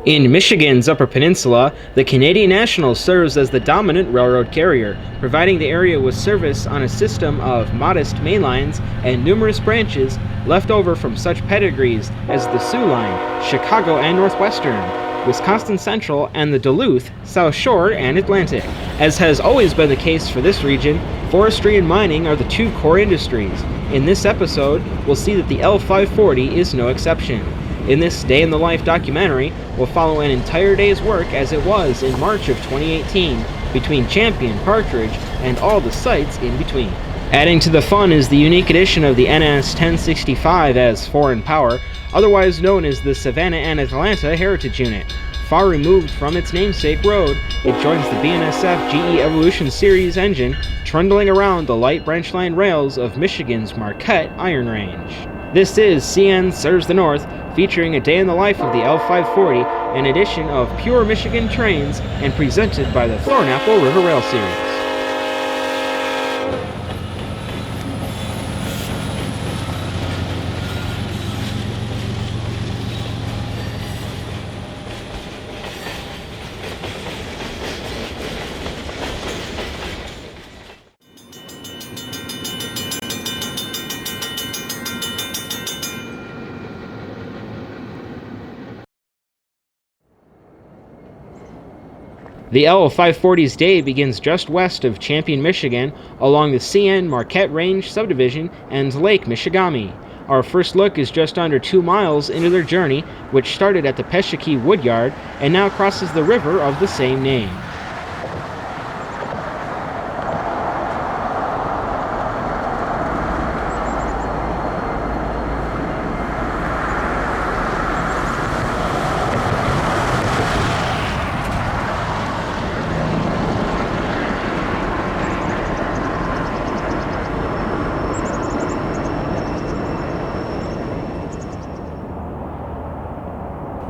In Michigan's Upper Peninsula, the Canadian National serves as the dominant railroad carrier, providing the area with service on a system of modest mainlines and numerous branches left over from such pedigrees as the Soo Line, Chicago and Northwestern, Wisconsin Central, and the Duluth, South Shore, and Atlantic. As has always been the case for this region, forestry and mining are the two core industries. In this episode, we'll see that the L540 is no exception. In this day-in-the-life documentary, we'll follow an entire day's work as it was in March of 2018, between Champion, Partridge, and all the sites in between. Adding to the fun is the unique addition of the NS 1065 as foreign power, otherwise known as the Savannah and Atlanta Heritage Unit. Far removed from its namesake road, it joins the BNSF GE-Evolution Series engine, trundling around the light branchline rails of Michigan's Marquette Iron Range. This is CN Serves the North, featuring a day in the life of the L540, an edition of pure Michigan trains, and presented by the Thornapple River Rail Series. The L540's day begins just west of Champion, Michigan, along the CN Marquette Range subdivision and Lake Michigamme. Our first look is just under 2 miles into their journey, which started at the Peshekee Woodyard and now crosses the river of the same name.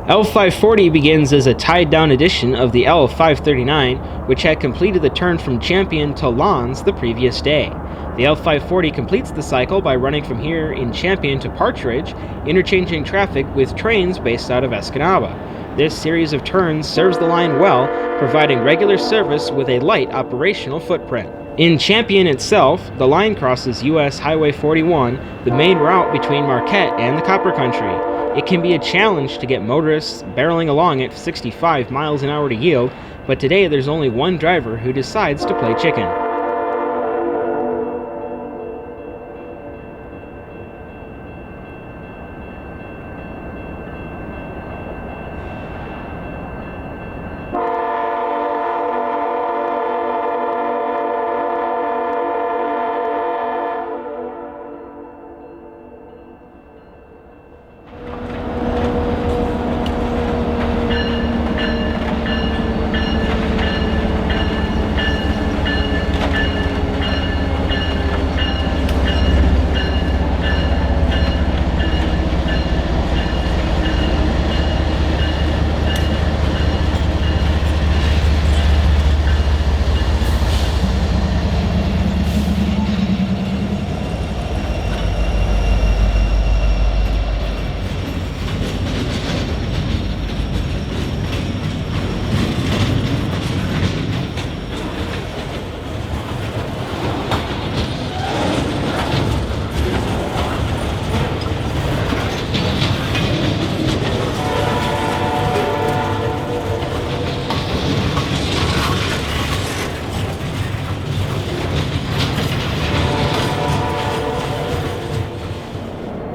L540 begins as a tied-down edition of the L539, which had completed the turn from Champion to Lawns the previous day. The L540 completes the cycle by running from here in Champion to Partridge, interchanging traffic with trains based out of Escanaba. This series of turns serves the line well, providing regular service with a light operational footprint. In Champion itself, the line crosses US Highway 41, the main route between Marquette and the Copper Country. It can be a challenge to get motorists barreling along at 65 miles an hour to yield, but today there's only one driver who decides to play chicken.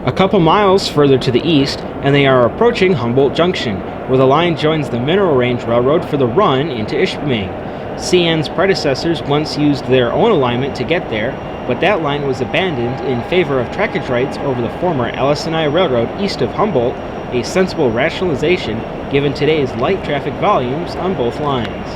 A couple miles further to the east, and they are approaching Humboldt Junction, where the line joins the Mineral Range Railroad for the run into Ishpeming. CN's predecessors once used their own alignment to get there, but that line was abandoned in favor of trackage rights over the former LS&I Railroad east of Humboldt, a sensible rationalization given today's light traffic volumes on both lines.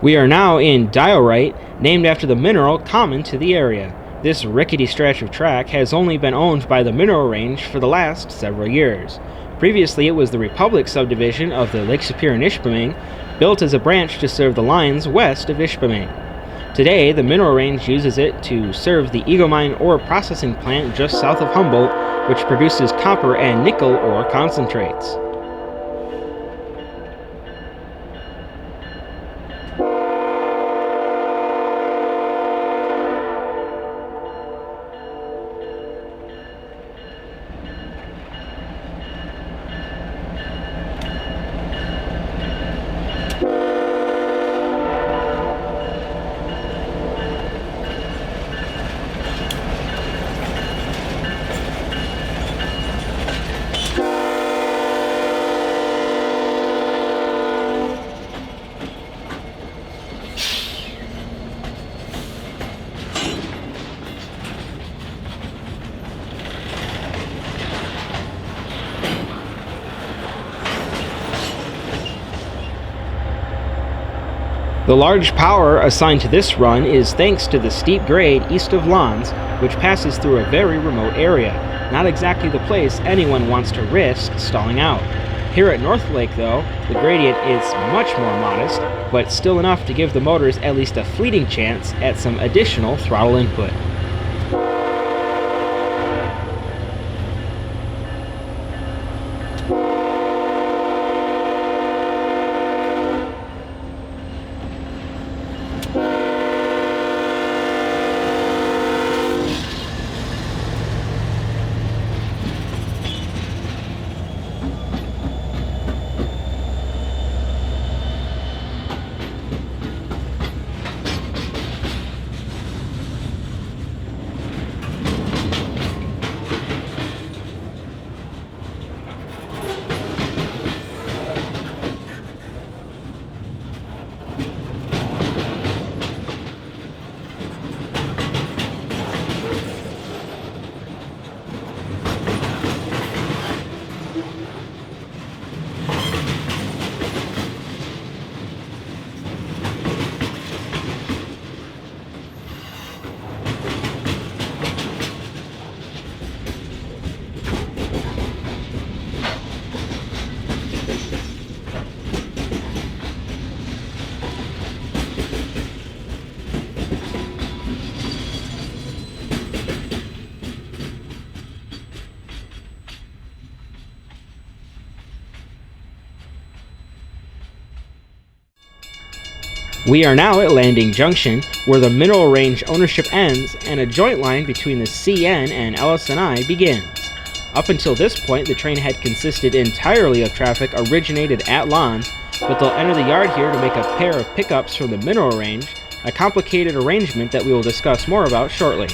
We are now in Diorite, named after the mineral common to the area. This rickety stretch of track has only been owned by the mineral range for the last several years. Previously, it was the Republic subdivision of the Lake Superior and Ishpeming, built as a branch to serve the lines west of Ishpeming. Today, the mineral range uses it to serve the Eagle Mine ore processing plant just south of Humboldt, which produces copper and nickel ore concentrates. The large power assigned to this run is thanks to the steep grade east of Lawns, which passes through a very remote area, not exactly the place anyone wants to risk stalling out. Here at North Lake, though, the gradient is much more modest, but still enough to give the motors at least a fleeting chance at some additional throttle input. We are now at Landing Junction, where the mineral range ownership ends and a joint line between the CN and LS&I begins. Up until this point, the train had consisted entirely of traffic originated at Lawns, but they'll enter the yard here to make a pair of pickups from the mineral range, a complicated arrangement that we will discuss more about shortly.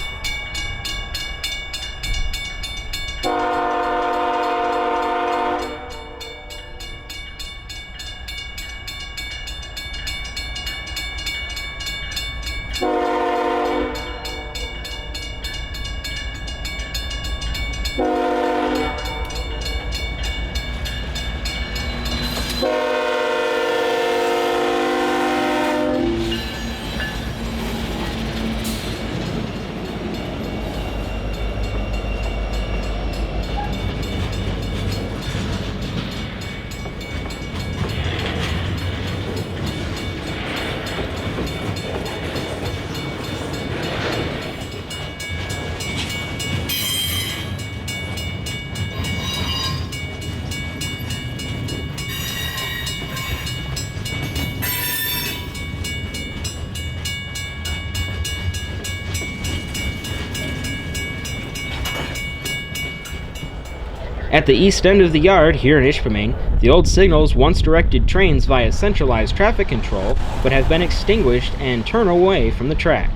At the east end of the yard, here in Ishpeming, the old signals once directed trains via centralized traffic control, but have been extinguished and turned away from the track.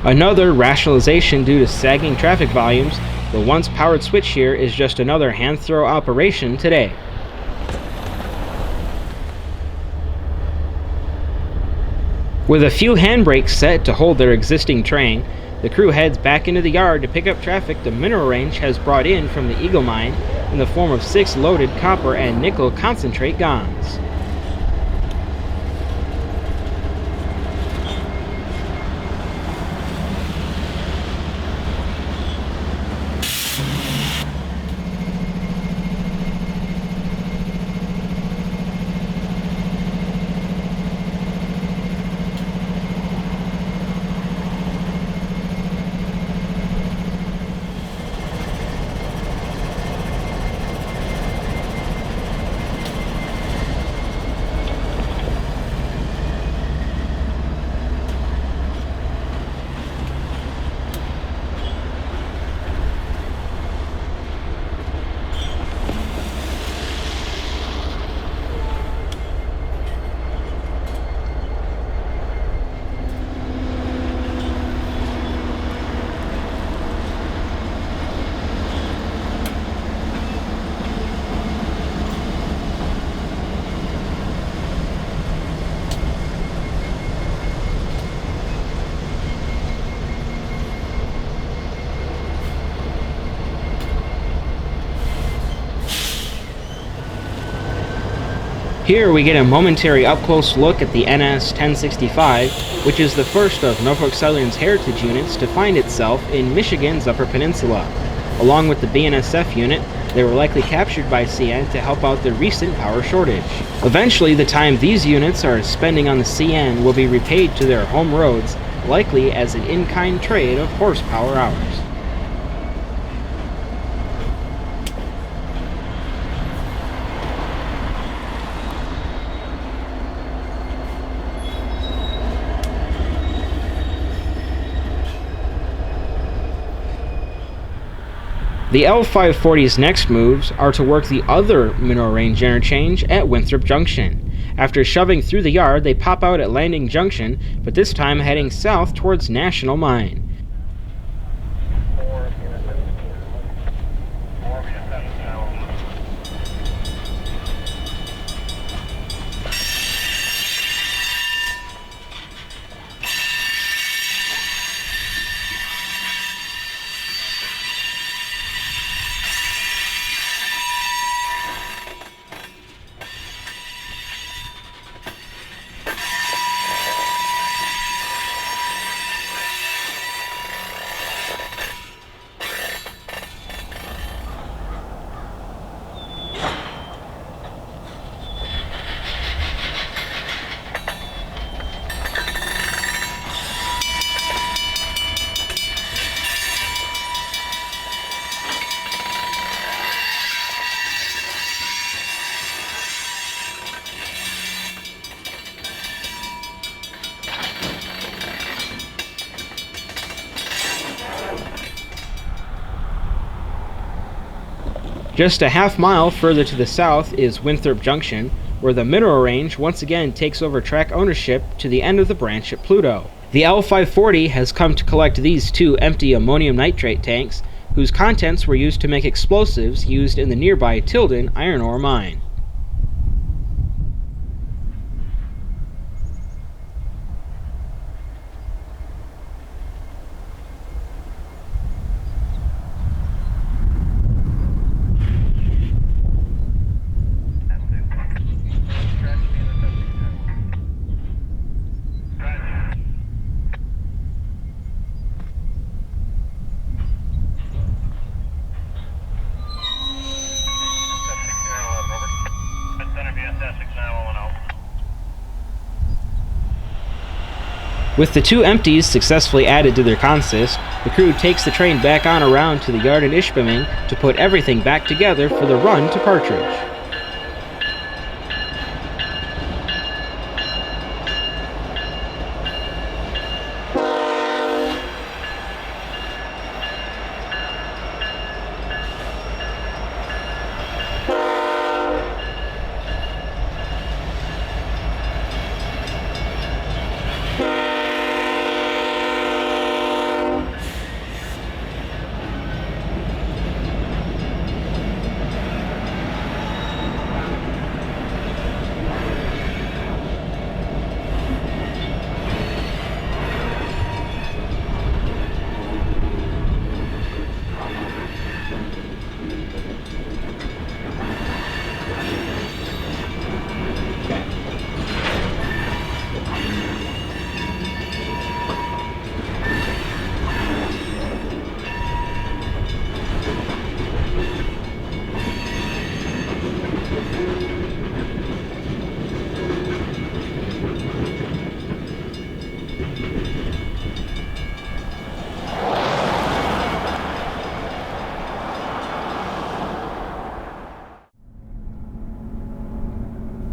Another rationalization due to sagging traffic volumes, the once powered switch here is just another hand-throw operation today. With a few handbrakes set to hold their existing train, the crew heads back into the yard to pick up traffic the mineral range has brought in from the Eagle Mine in the form of 6 loaded copper and nickel concentrate gongs. Here we get a momentary up-close look at the NS 1065, which is the first of Norfolk Southern's heritage units to find itself in Michigan's Upper Peninsula. Along with the BNSF unit, they were likely captured by CN to help out the recent power shortage. Eventually, the time these units are spending on the CN will be repaid to their home roads, likely as an in-kind trade of horsepower hours. The L540's next moves are to work the other mineral range interchange at Winthrop Junction. After shoving through the yard, they pop out at Landing Junction, but this time heading south towards National Mine. Just a half mile further to the south is Winthrop Junction, where the mineral range once again takes over track ownership to the end of the branch at Pluto. The L540 has come to collect these two empty ammonium nitrate tanks, whose contents were used to make explosives used in the nearby Tilden iron ore mine. With the two empties successfully added to their consist, the crew takes the train back on around to the yard in Ishpeming to put everything back together for the run to Partridge.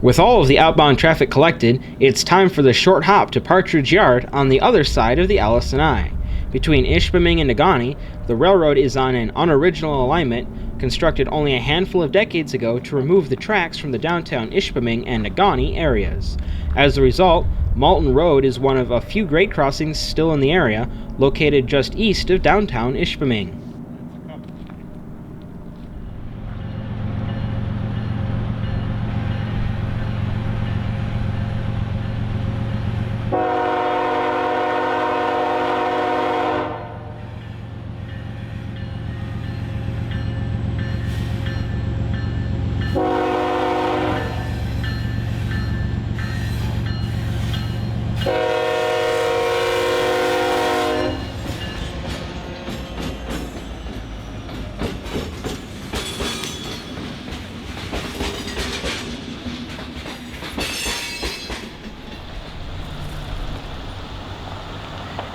With all of the outbound traffic collected, it's time for the short hop to Partridge Yard on the other side of the LS&I. Between Ishpeming and Negaunee, the railroad is on an unoriginal alignment constructed only a handful of decades ago to remove the tracks from the downtown Ishpeming and Negaunee areas. As a result, Malton Rd is one of a few grade crossings still in the area, located just east of downtown Ishpeming.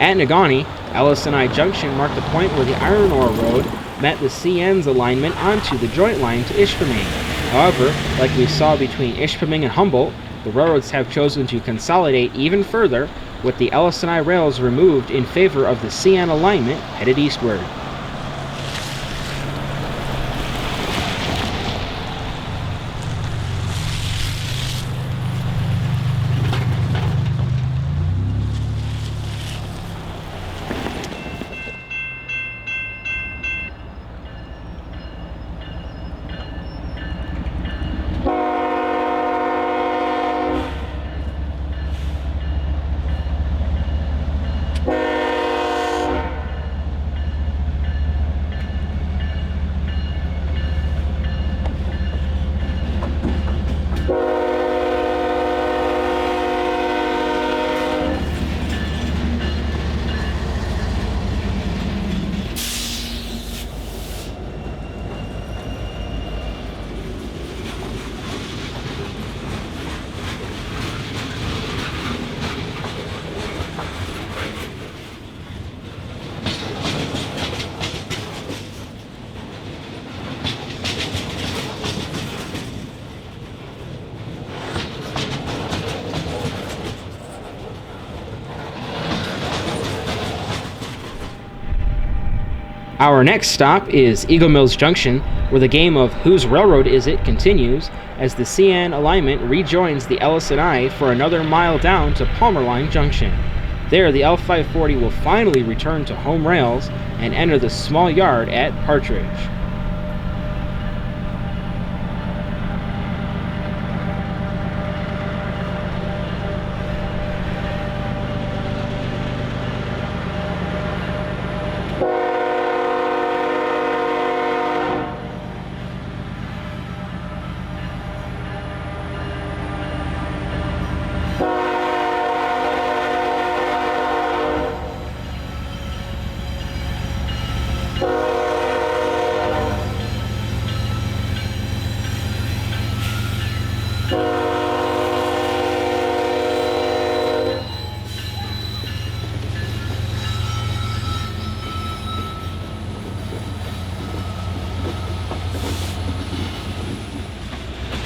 At Negaunee, LS&I Junction marked the point where the iron ore road met the CN's alignment onto the joint line to Ishpeming. However, like we saw between Ishpeming and Humboldt, the railroads have chosen to consolidate even further, with the LS&I rails removed in favor of the CN alignment headed eastward. Our next stop is Eagle Mills Junction, where the game of Whose Railroad Is It continues as the CN alignment rejoins the LS&I for another mile down to Palmer Line Junction. There, the L540 will finally return to home rails and enter the small yard at Partridge.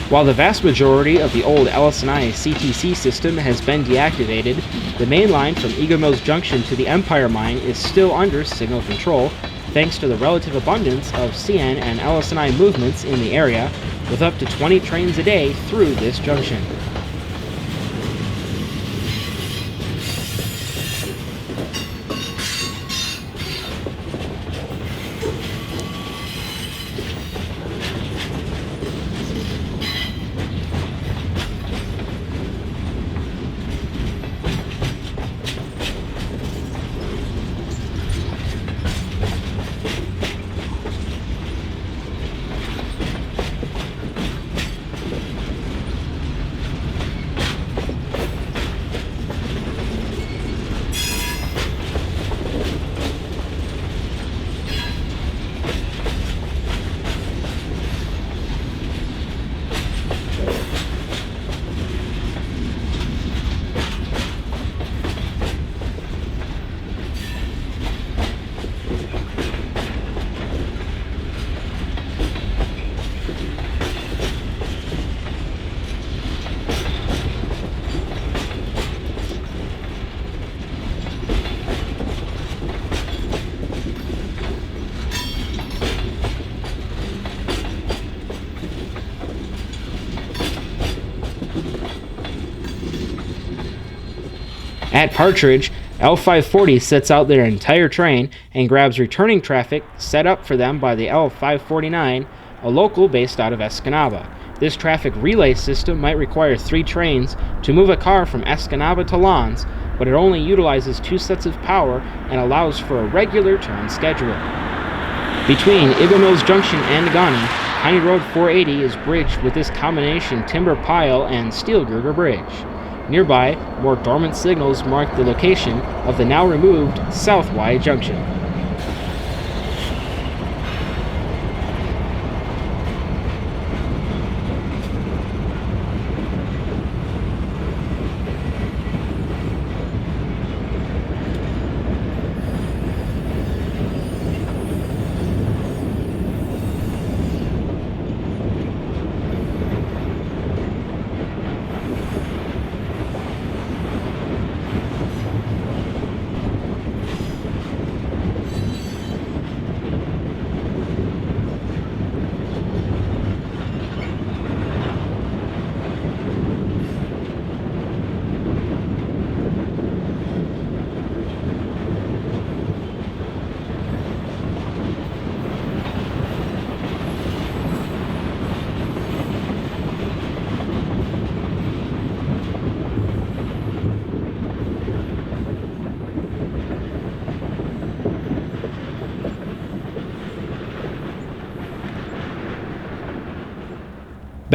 While the vast majority of the old LS&I CTC system has been deactivated, the main line from Eagle Mills Junction to the Empire Mine is still under signal control, thanks to the relative abundance of CN and LS&I movements in the area, with up to 20 trains a day through this junction. At Partridge, L540 sets out their entire train and grabs returning traffic set up for them by the L549, a local based out of Escanaba. This traffic relay system might require 3 trains to move a car from Escanaba to Lons, but it only utilizes 2 sets of power and allows for a regular turn schedule. Between Eagle Mills Junction and Negaunee, County Road 480 is bridged with this combination timber pile and steel girder bridge. Nearby, more dormant signals mark the location of the now removed South Y Junction.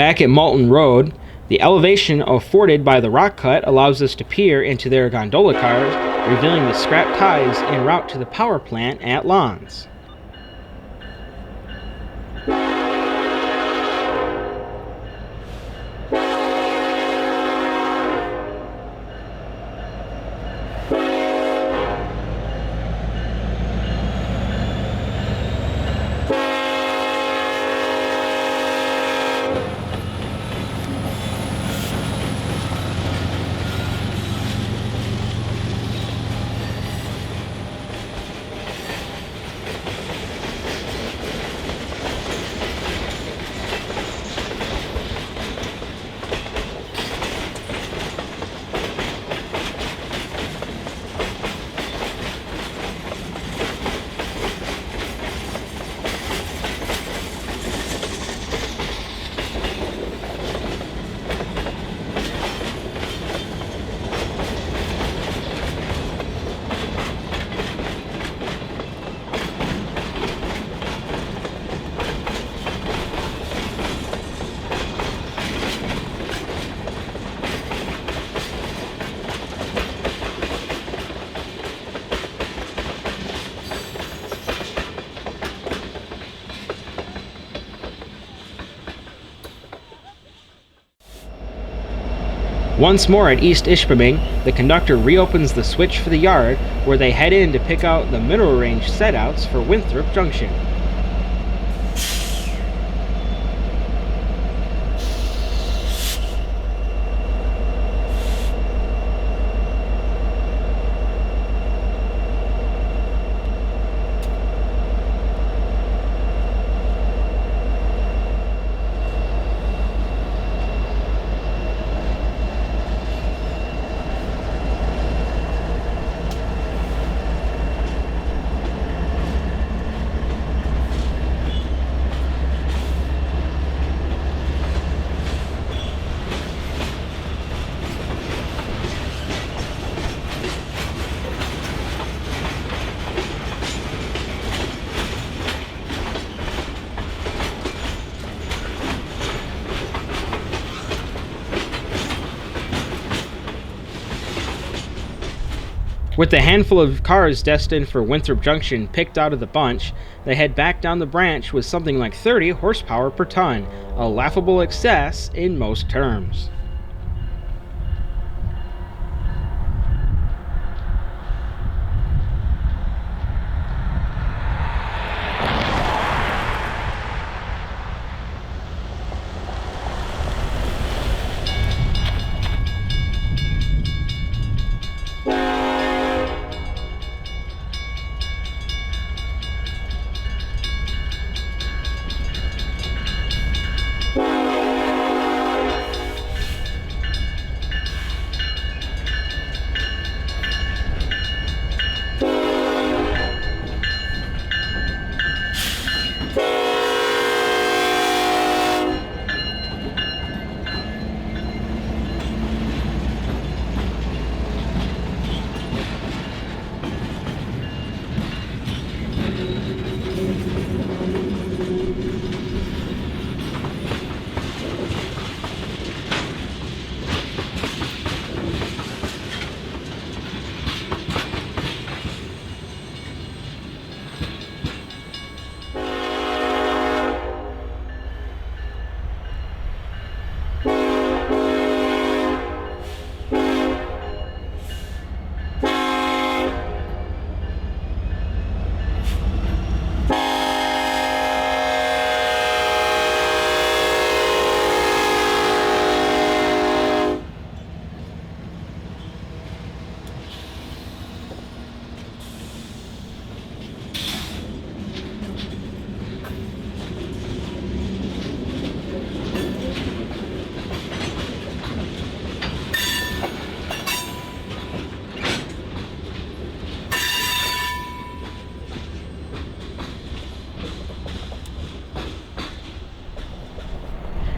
Back at Malton Rd, the elevation afforded by the rock cut allows us to peer into their gondola cars, revealing the scrap ties en route to the power plant at Lons. Once more at East Ishpeming, the conductor reopens the switch for the yard, where they head in to pick out the mineral range setouts for Winthrop Junction. With the handful of cars destined for Winthrop Junction picked out of the bunch, they head back down the branch with something like 30 horsepower per ton, a laughable excess in most terms.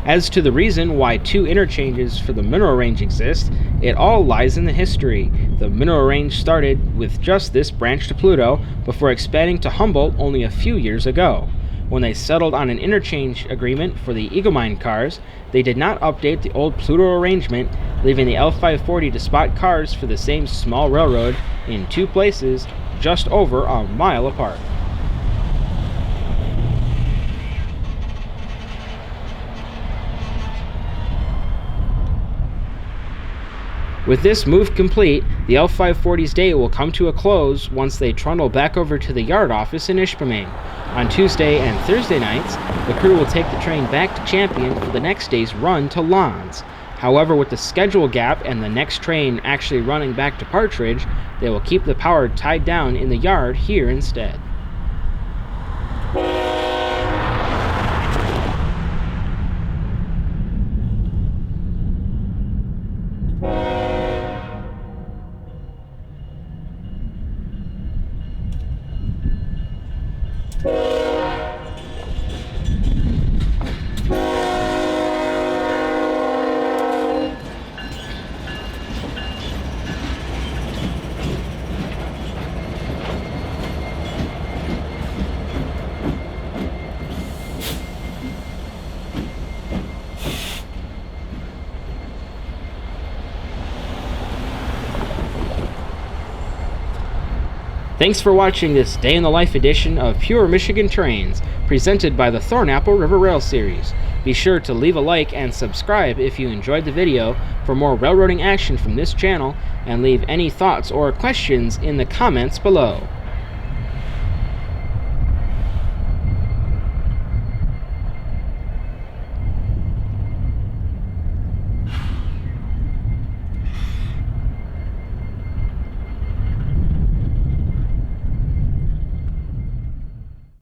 As to the reason why two interchanges for the mineral range exist, it all lies in the history. The mineral range started with just this branch to Pluto before expanding to Humboldt only a few years ago. when they settled on an interchange agreement for the Eagle Mine cars, they did not update the old Pluto arrangement, leaving the L540 to spot cars for the same small railroad in two places just over a mile apart. With this move complete, the L540's day will come to a close once they trundle back over to the yard office in Ishpeming. On Tuesday and Thursday nights, the crew will take the train back to Champion for the next day's run to Lons. However, with the schedule gap and the next train actually running back to Partridge, they will keep the power tied down in the yard here instead. Thanks for watching this Day in the Life edition of Pure Michigan Trains, presented by the Thornapple River Rail Series. Be sure to leave a like and subscribe if you enjoyed the video for more railroading action from this channel, and leave any thoughts or questions in the comments below.